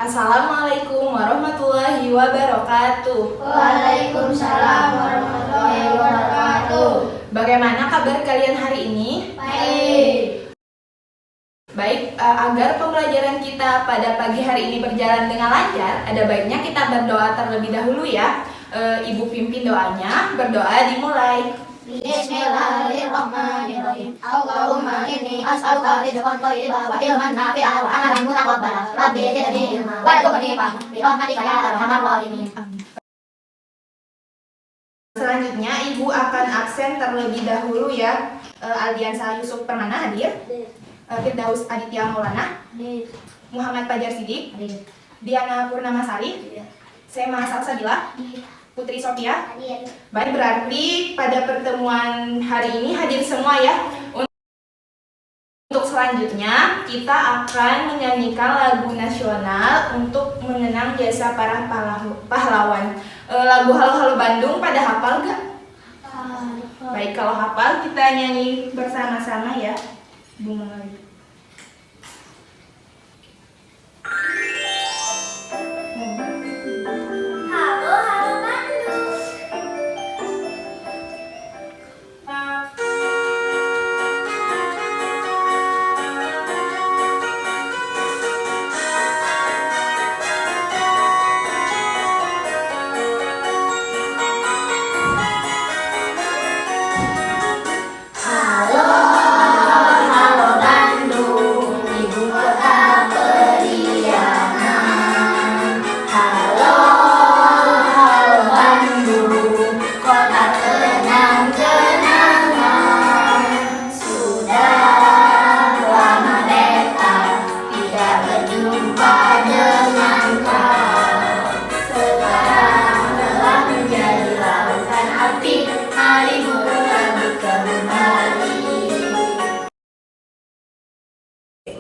Assalamualaikum warahmatullahi wabarakatuh. Waalaikumsalam warahmatullahi wabarakatuh. Bagaimana kabar kalian hari ini? Baik, agar pembelajaran kita pada pagi hari ini berjalan dengan lancar, ada baiknya kita berdoa terlebih dahulu ya. Ibu pimpin doanya, berdoa dimulai. Bismillahirrahmanirrahim. Allahumma inni as'aluka rizqan thayyiban wa ilman nafi'an wa amalan mutaqabbalan. Rabbi zidni ilma warzuqni fahma bi rahmatika ya arhamar rahimin. Selanjutnya Ibu akan absen terlebih dahulu ya. Aldiansa Yusuf Permana hadir. Firdaus Aditya Maulana, Muhammad Fajar Sidik, Diana Purnamasari, Sema Salsabila, Putri Sophia. Baik, berarti pada pertemuan hari ini hadir semua ya. Untuk selanjutnya kita akan menyanyikan lagu nasional untuk mengenang jasa para pahlawan. Lagu Halo Halo Bandung pada hafal gak? Baik, kalau hafal kita nyanyi bersama-sama ya. Bunga lagi.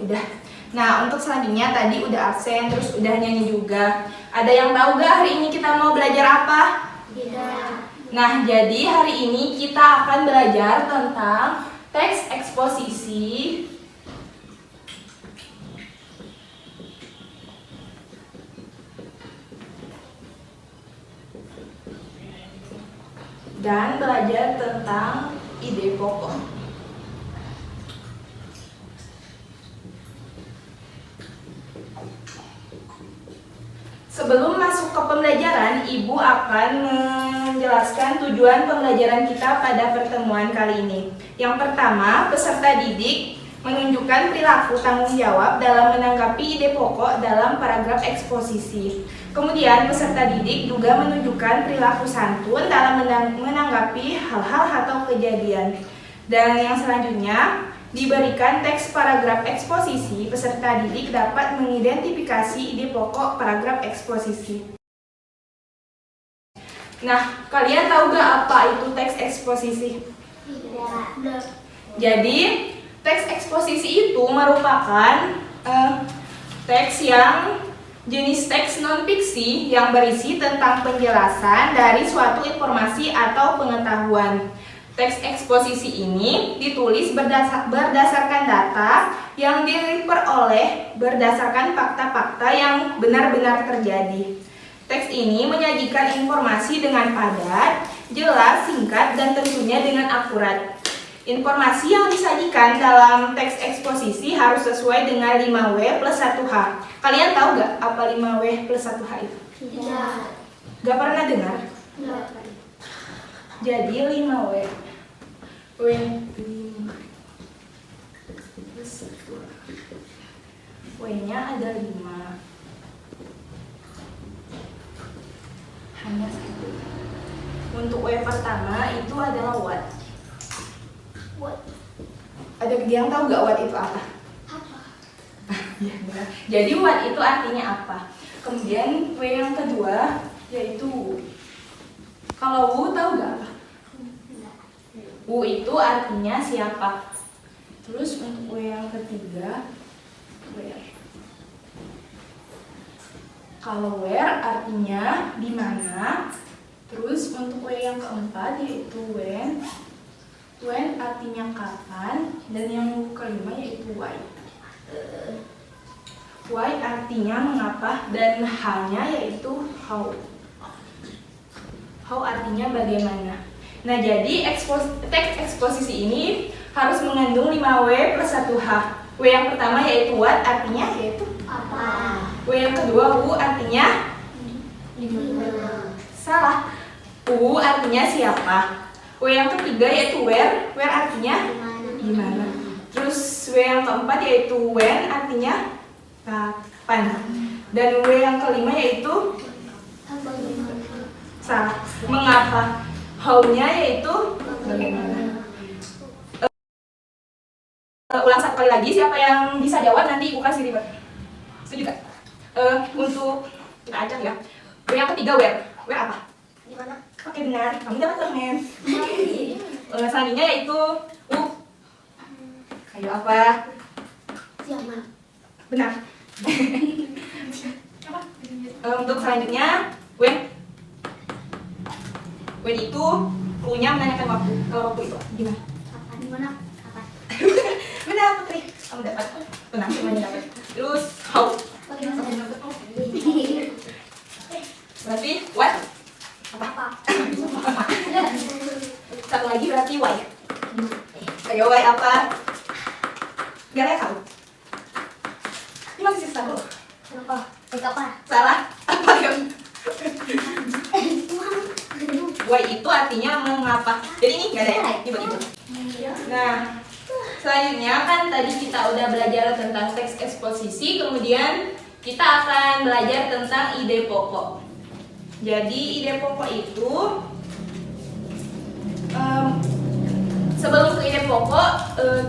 Udah. Nah, untuk selanjutnya tadi udah absen, terus udah nyanyi juga. Ada yang tahu gak hari ini kita mau belajar apa? Tidak. Nah, jadi hari ini kita akan belajar tentang teks eksposisi dan belajar tentang ide pokok. Sebelum masuk ke pembelajaran, Ibu akan menjelaskan tujuan pembelajaran kita pada pertemuan kali ini. Yang pertama, peserta didik menunjukkan perilaku tanggung jawab dalam menanggapi ide pokok dalam paragraf eksposisi. Kemudian, peserta didik juga menunjukkan perilaku santun dalam menanggapi hal-hal atau kejadian. Dan yang selanjutnya, diberikan teks paragraf eksposisi, peserta didik dapat mengidentifikasi ide pokok paragraf eksposisi. Nah, kalian tahu gak apa itu teks eksposisi? Tidak. Jadi, teks eksposisi itu merupakan teks yang jenis teks non-fiksi yang berisi tentang penjelasan dari suatu informasi atau pengetahuan. Teks eksposisi ini ditulis berdasarkan data yang diperoleh berdasarkan fakta-fakta yang benar-benar terjadi. Teks ini menyajikan informasi dengan padat, jelas, singkat, dan tentunya dengan akurat. Informasi yang disajikan dalam teks eksposisi harus sesuai dengan 5W plus 1H. Kalian tahu gak apa 5W plus 1H itu? Tidak. Gak pernah dengar? Jadi 5W. W 5 plus 1. W-nya ada 5. Hanya 1. Untuk W pertama itu adalah watt. Ada yang tahu gak watt itu apa? Ya, benar. Jadi watt itu artinya apa? Kemudian W yang kedua yaitu kalau W tahu gak apa? W itu artinya siapa. Terus untuk W yang ketiga, where. Kalau where artinya di mana. Terus untuk W yang keempat yaitu when. When artinya kapan. Dan yang kelima yaitu why. Why artinya mengapa, dan H-nya yaitu how. How artinya bagaimana. Nah, jadi teks eksposisi ini harus mengandung 5W plus 1H. W yang pertama yaitu what, artinya yaitu Apa? W yang kedua who, artinya salah. Who artinya siapa. W yang ketiga yaitu where artinya di mana. Terus W yang keempat yaitu when, artinya kapan. Dan W yang kelima yaitu salah, mengapa. How-nya yaitu bagaimana. Ulang satu kali lagi, siapa yang bisa jawab nanti Ibu kasih ribet. Setuju gak? Untuk kita acak ya. W yang ketiga where apa? Di mana? Oke, benar, kamu dapat permen. Selanjutnya yaitu kayu apa? Siapa? Benar. Untuk selanjutnya when itu cluenya menanyakan waktu. Kalau waktu itu gimana? Kapan? Di mana? Kapan? Benar, Putri, kamu dapat. Benar, semuanya dapat. Terus how? Berarti what? Apa? Satu lagi berarti why. Ayo, why apa? Gak ada kamu. Ini masih sisa dulu. Kenapa? Kapan? Salah. Apa yang? Why itu artinya mengapa. Jadi ini gak ada ya? Ini bagi. Nah, selanjutnya kan tadi kita udah belajar tentang teks eksposisi, kemudian kita akan belajar tentang ide pokok. Jadi ide pokok itu sebelum ke ide pokok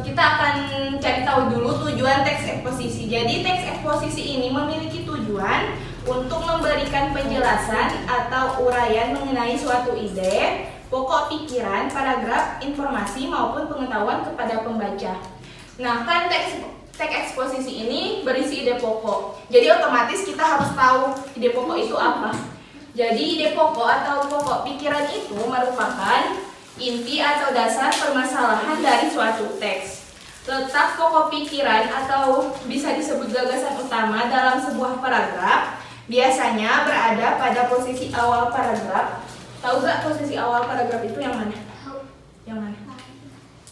kita akan cari tahu dulu tujuan teks eksposisi. Jadi teks eksposisi ini memiliki tujuan untuk memberikan penjelasan atau uraian mengenai suatu ide, pokok pikiran, paragraf, informasi maupun pengetahuan kepada pembaca. Nah, kan teks eksposisi ini berisi ide pokok. Jadi otomatis kita harus tahu ide pokok itu apa. Jadi ide pokok atau pokok pikiran itu merupakan inti atau dasar permasalahan dari suatu teks. Letak pokok pikiran atau bisa disebut gagasan utama dalam sebuah paragraf biasanya berada pada posisi awal paragraf. Tahu gak posisi awal paragraf itu yang mana? Yang mana?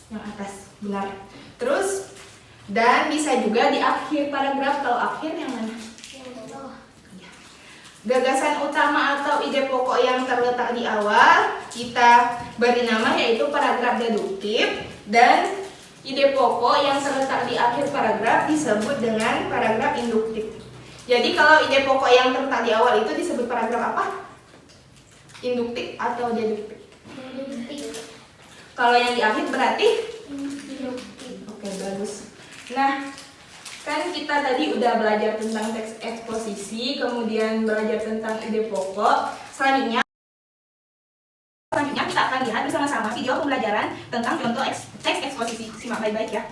Yang atas, benar. Terus, dan bisa juga di akhir paragraf. Kalau akhir yang mana? Gagasan utama atau ide pokok yang terletak di awal kita beri nama yaitu paragraf deduktif, dan ide pokok yang terletak di akhir paragraf disebut dengan paragraf induktif. Jadi kalau ide pokok yang terletak di awal itu disebut paragraf apa? Induktif atau deduktif? Kalau yang di akhir berarti? Oke, bagus. Nah, kan kita tadi udah belajar tentang teks eksposisi, kemudian belajar tentang ide pokok. Selanjutnya kita akan lihat bersama-sama video pembelajaran tentang contoh teks eksposisi. Simak baik-baik ya.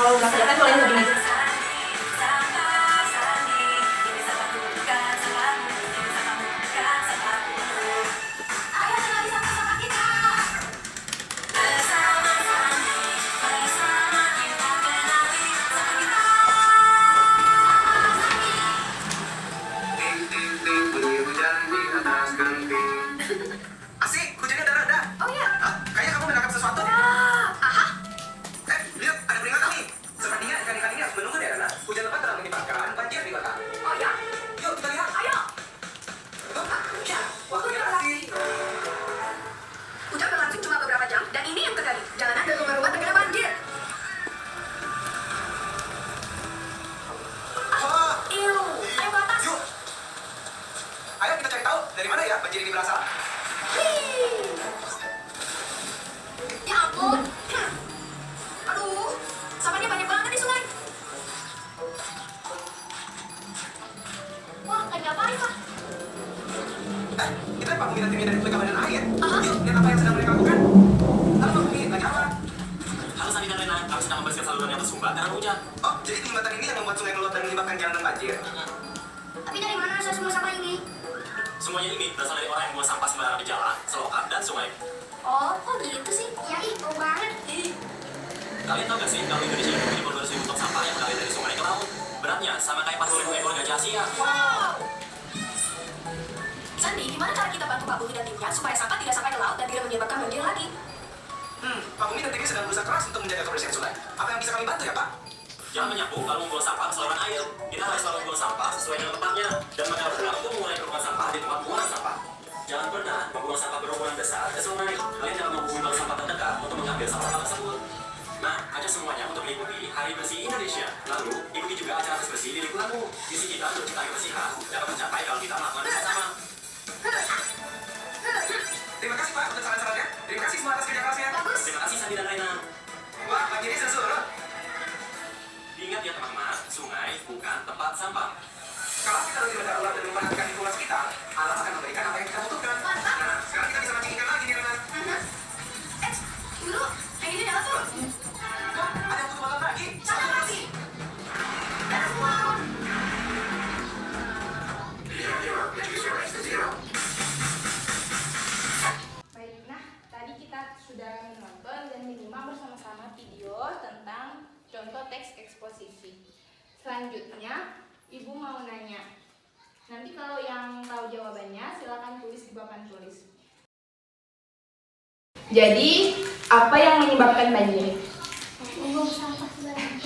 Kalau udah kelihatan boleh lebih lanjut. Asik, hujannya udah reda. Oh ya. Kayaknya kamu menangkap sesuatu nih. Aha. Lihat, ada peringatan nih. Sepertinya ikan-ikan ini harus menunggu di arena. Hujan lebat telah mengibarkan banjir di kota. Oh ya. Yuk, kita lihat. Ayo. Ya, waktunya beraksi. Hujan berlangsung cuma beberapa jam dan ini yang terjadi. Jalanan dan rumah-rumah terkena banjir. Wah, Iu. Ayo ke atas. yuk. Ayo kita cari tahu dari mana ya banjir ini berasal. Ya ampun. Aduh, sampahnya banyak banget di sungai. Wah, lagi ngapain, Pak? Kita Pak minta timnya dari Keamanan Air. Aha. Yuk, lihat apa yang sedang mereka lakukan. Halo, Pak Bumi, nggak jawab. Halo Sandi dan Rena, kami sedang membersihkan saluran yang tersumbat karena hujan. Oh, jadi jembatan ini yang membuat sungai meluap dan menyebabkan jalanan banjir. Tapi dari mana asal semua sampah ini? Semuanya ini berasal dari orang yang buang sampah sembarangan di jalan, selokan, dan sungai. Oh, kok gitu sih? Ya, ih, bau banget. Kalian tahu gak sih kalau Indonesia itu punya 200.000 ton sampah yang mengalir dari sungai ke laut? Beratnya sama kayak 40.000 ekor gajah Asia. Wow. Sandi, gimana cara kita bantu Pak Bumi dan timnya supaya sampah tidak sampai ke laut dan tidak menyebabkan banjir lagi? Pak Bumi dan timnya sedang berusaha keras untuk menjaga kebersihan sungai. Apa yang bisa kami bantu ya, Pak? Jangan menyapu lalu membuang sampah ke saluran air. Kita harus selalu membuang sampah sesuai dengan tempatnya dan mengatur untuk mengurangi kerumunan sampah di tempat pembuangan sampah. Jangan pernah membuang sampah berhubungan besar ke sungai. Kalian dapat menghubungi bank sampah terdekat untuk mengambil sampah tersebut. Nah, ajak semuanya untuk mengikuti Hari Bersih Indonesia. Lalu, ikuti juga acara tes bersih di lingkunganmu. Misi kita untuk menciptakan kebersihan dapat tercapai kalau kita melakukan bersama. Terima kasih, Pak, untuk saran-sarannya. Terima kasih semua atas kerja kerasnya. Bagus. Terima kasih Sandi dan Raina. Wah, pagi ini seru. Ingat ya teman-teman, sungai bukan tempat sampah. Kalau kita lebih berdakwah dan memperhatikan lingkungan sekitar, alam akan memberikan apa yang kita butuhkan. Nah, sekarang kita bisa mancing ikan lagi nih, Renan. Dulu, yang ini nyala tuh. Ada yang butuh makan lagi? Satu lagi. Baik, nah tadi kita sudah menonton dan menyimak bersama-sama video tentang contoh teks eksposisi. Selanjutnya, Ibu mau nanya. Nanti kalau yang tahu jawabannya silakan tulis di papan tulis. Jadi, apa yang menyebabkan banjir? Membuang sampah sembarangan.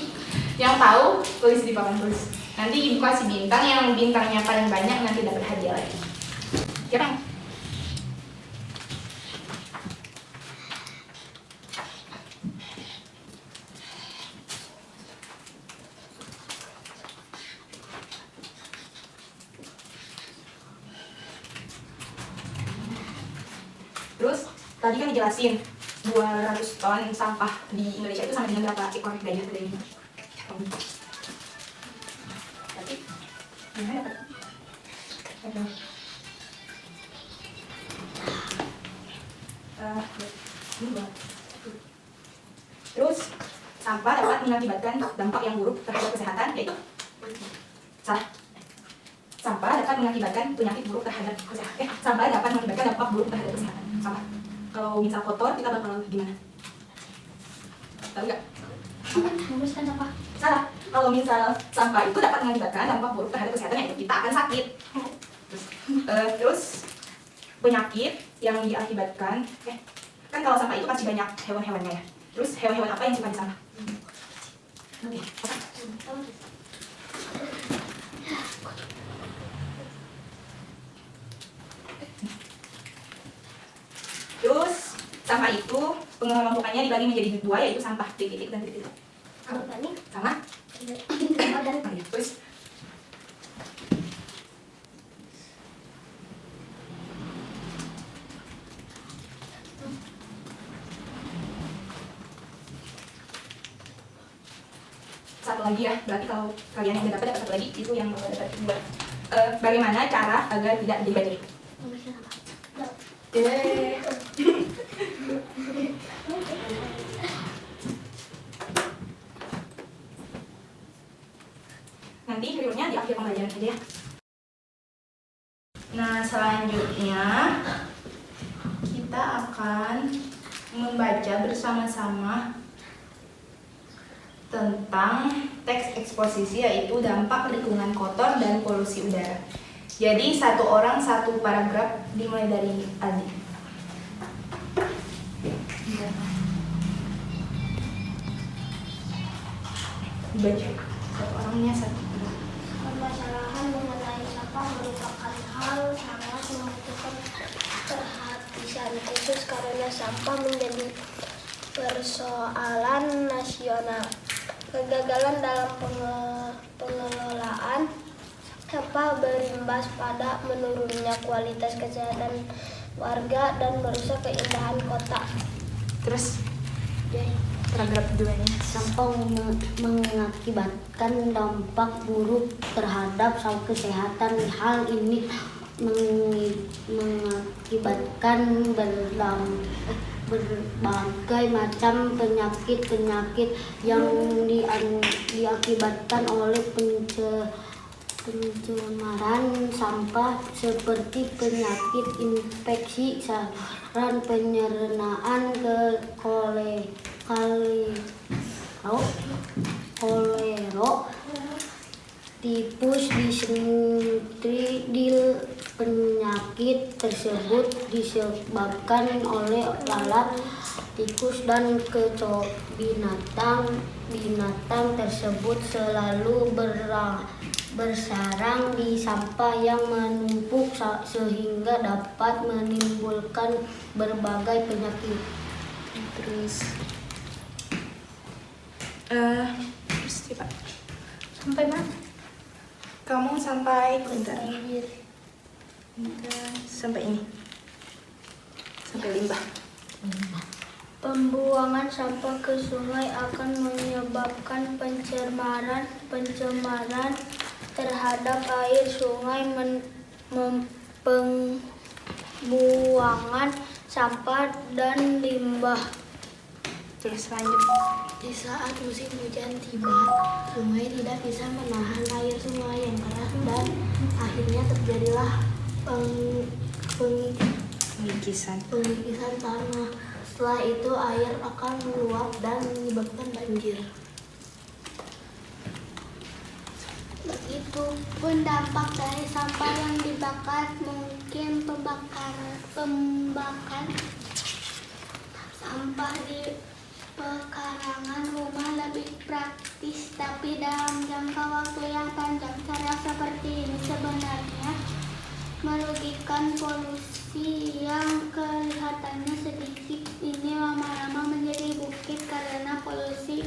Yang tahu tulis di papan tulis. Nanti Ibu kasih bintang, yang bintangnya paling banyak nanti dapat hadiah lagi. Siapa yang? Terus tadi kan dijelasin 200 ton sampah di Indonesia itu sama dengan berapa ekor gajah tadi? Tapi gimana dapat? Aduh. Ini buat. Terus sampah dapat mengakibatkan dampak yang buruk terhadap kesehatan, yaitu salah. Sampah dapat mengakibatkan penyakit buruk terhadap kesehatan. Sampah dapat mengakibatkan dampak buruk terhadap kesehatan. Sampah. Kalau misal kotor, kita bakal gimana? Tahu nggak? Membesarkan sampah. Salah. Kalau misal sampah itu dapat mengakibatkan dampak buruk terhadap kesehatan, yaitu kita akan sakit. Terus penyakit yang diakibatkan, kan kalau sampah itu pasti banyak hewan-hewannya ya. Terus hewan-hewan apa yang suka di sampah? Apa? Terus sampah itu pengelompokannya dibagi menjadi dua, yaitu sampah titik dan titik. Organik. Sama? Organik. Terus satu lagi ya, berarti kalau kalian yang udah dapat satu lagi, itu yang mau dapat dua. Bagaimana cara agar tidak jadi banjir? Membesarkan sampah. Nanti videonya di akhir pembelajaran saja ya. Nah, selanjutnya kita akan membaca bersama-sama tentang teks eksposisi, yaitu dampak lingkungan kotor dan polusi udara. Jadi satu orang satu paragraf, dimulai dari Aldi. Baca satu orangnya satu. Permasalahan mengenai sampah merupakan hal sangat membutuhkan perhatian khusus karena sampah menjadi persoalan nasional. Kegagalan dalam pengelolaan sampah berimbas pada menurunnya kualitas kesehatan warga dan merusak keindahan kota. Terus paragraf keduanya. Sampah mengakibatkan dampak buruk terhadap kesehatan. Hal ini mengakibatkan berbagai macam penyakit yang diakibatkan oleh pencemaran sampah seperti penyakit infeksi saluran pencernaan, kolera, tipus, disentri. Penyakit tersebut disebabkan oleh lalat, tikus, dan kecoak. Binatang tersebut selalu bersarang di sampah yang menumpuk sehingga dapat menimbulkan berbagai penyakit. Terus Pak, sampai mana? Kamu sampai bentar. Sampai ini. Sampai limbah. Pembuangan sampah ke sungai akan menyebabkan pencemaran terhadap air sungai. Pembuangan sampah dan limbah. Terus lanjut. Di saat musim hujan tiba, sungai tidak bisa menahan air sungai yang keras dan akhirnya terjadilah Pengikisan. tanah. Setelah itu air akan meluap dan menyebabkan banjir. Begitupun dampak dari sampah yang dibakar. Mungkin pembakaran sampah di pekarangan rumah lebih praktis, tapi dalam jangka waktu yang panjang cara seperti ini sebenarnya merugikan. Polusi yang kelihatannya sedikit ini lama-lama menjadi bukit karena polusi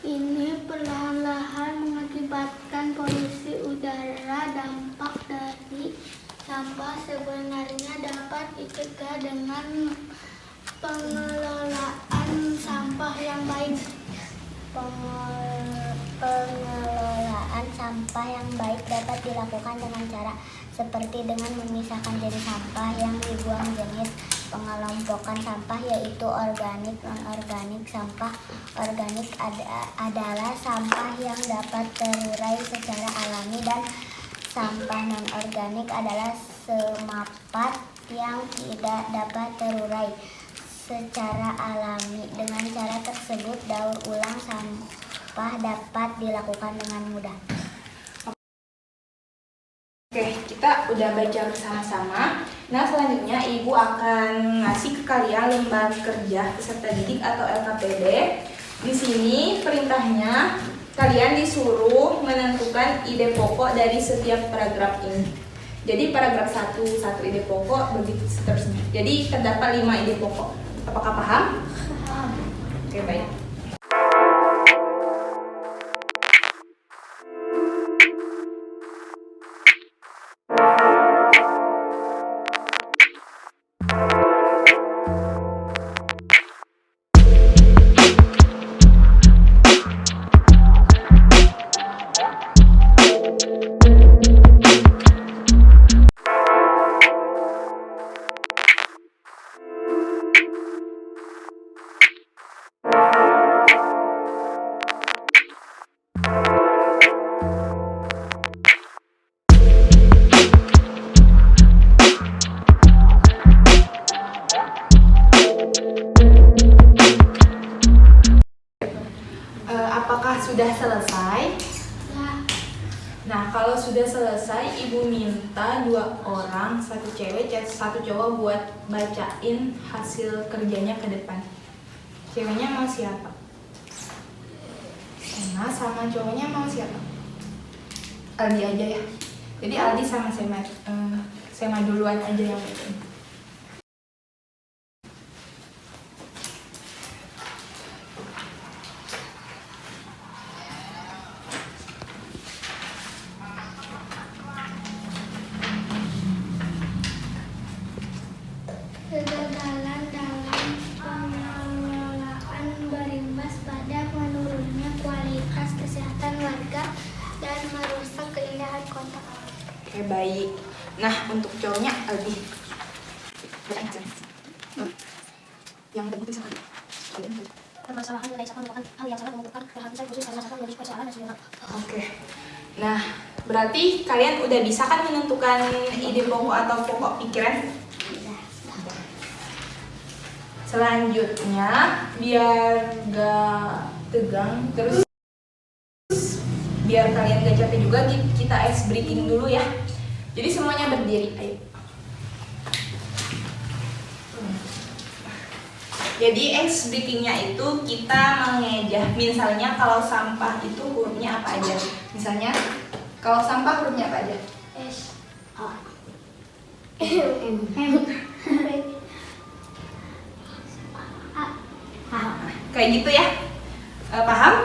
ini perlahan-lahan mengakibatkan polusi udara. Dampak dari sampah sebenarnya dapat dicegah dengan pengelolaan sampah yang baik. Pengelolaan sampah yang baik dapat dilakukan dengan cara seperti dengan memisahkan jenis sampah yang dibuang, jenis pengelompokan sampah yaitu organik, non-organik. Sampah organik adalah sampah yang dapat terurai secara alami dan sampah non-organik adalah semapat yang tidak dapat terurai secara alami. Dengan cara tersebut, daur ulang sampah dapat dilakukan dengan mudah. Oke, kita udah baca bersama-sama. Nah, selanjutnya Ibu akan ngasih ke kalian lembar kerja peserta didik atau LKPD. Di sini perintahnya kalian disuruh menentukan ide pokok dari setiap paragraf ini. Jadi paragraf 1 ide pokok, begitu seterusnya. Jadi terdapat 5 ide pokok. Apakah paham? Paham. Oke, baik. Apakah sudah selesai? Nah, kalau sudah selesai, Ibu minta 2 orang, 1 cewek, 1 cowok buat bacain hasil kerjanya ke depan. Ceweknya mau siapa? Sema sama cowoknya mau siapa? Aldi aja ya. Jadi Aldi sama Sema duluan aja yang bacain. Kegagalan dalam pengelolaan berimbas pada menurunnya kualitas kesehatan warga dan merusak keindahan kota. Oke, baik. Nah, untuk cowoknya Aldi. Yang penting sama. Permasalahan menyelesaikan merupakan hal yang sangat membutuhkan perhatian khusus karena sangat menjadi persoalan nasional. Oke. Nah, berarti kalian udah bisa kan menentukan ide pokok atau pokok pikiran? Selanjutnya, biar gak tegang. Terus biar kalian gak capek juga, kita ice breaking dulu ya. Jadi semuanya berdiri, ayo. Jadi ice breakingnya itu kita mengejah. Misalnya kalau sampah itu hurufnya apa aja? Misalnya kalau sampah hurufnya apa aja? S A M. Kayak gitu ya. Paham?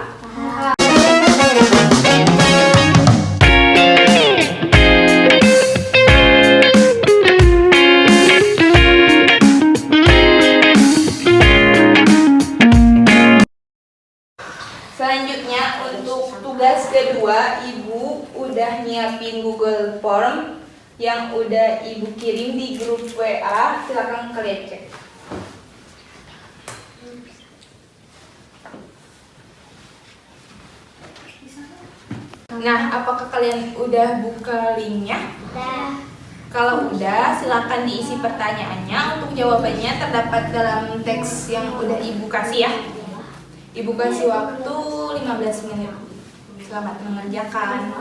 Selanjutnya untuk tugas kedua, Ibu udah nyiapin Google Form yang udah Ibu kirim di grup WA. Silakan kalian cek. Nah, apakah kalian udah buka linknya? Kalau udah, silakan diisi pertanyaannya. Untuk jawabannya terdapat dalam teks yang udah Ibu kasih ya. Ibu kasih waktu 15 menit. Selamat mengerjakan.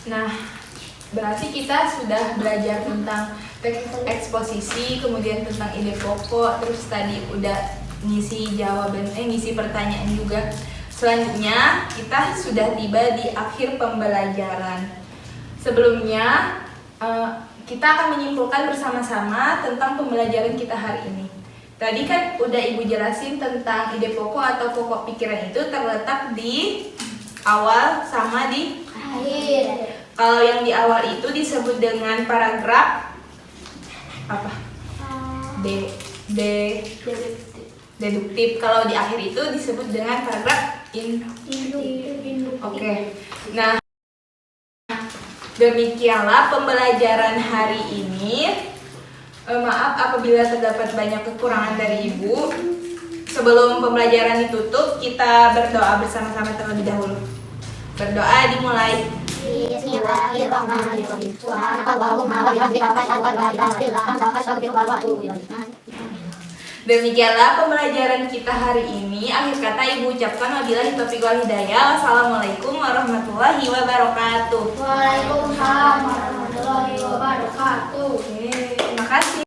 Nah, berarti kita sudah belajar tentang teks eksposisi, kemudian tentang ide pokok, terus tadi udah ngisi ngisi pertanyaan juga. Selanjutnya kita sudah tiba di akhir pembelajaran. Sebelumnya kita akan menyimpulkan bersama-sama tentang pembelajaran kita hari ini. Tadi kan udah Ibu jelasin tentang ide pokok atau pokok pikiran itu terletak di awal sama di akhir. Kalau yang di awal itu disebut dengan paragraf apa? Deduktif. Kalau di akhir itu disebut dengan paragraf induktif. Oke. Nah, demikianlah pembelajaran hari ini. Maaf apabila terdapat banyak kekurangan dari Ibu. Sebelum pembelajaran ditutup, kita berdoa bersama-sama terlebih dahulu. Berdoa dimulai. Bismillahirrahmanirrahim. Subhanakallahumma wa bihamdika asyhadu an la ilaha illa anta astaghfiruka wa atubu ilaik. Demikianlah pembelajaran kita hari ini. Akhir kata Ibu ucapkan wabillahi taufiq wal hidayah. Wassalamualaikum warahmatullahi wabarakatuh. Waalaikumsalam warahmatullahi wabarakatuh.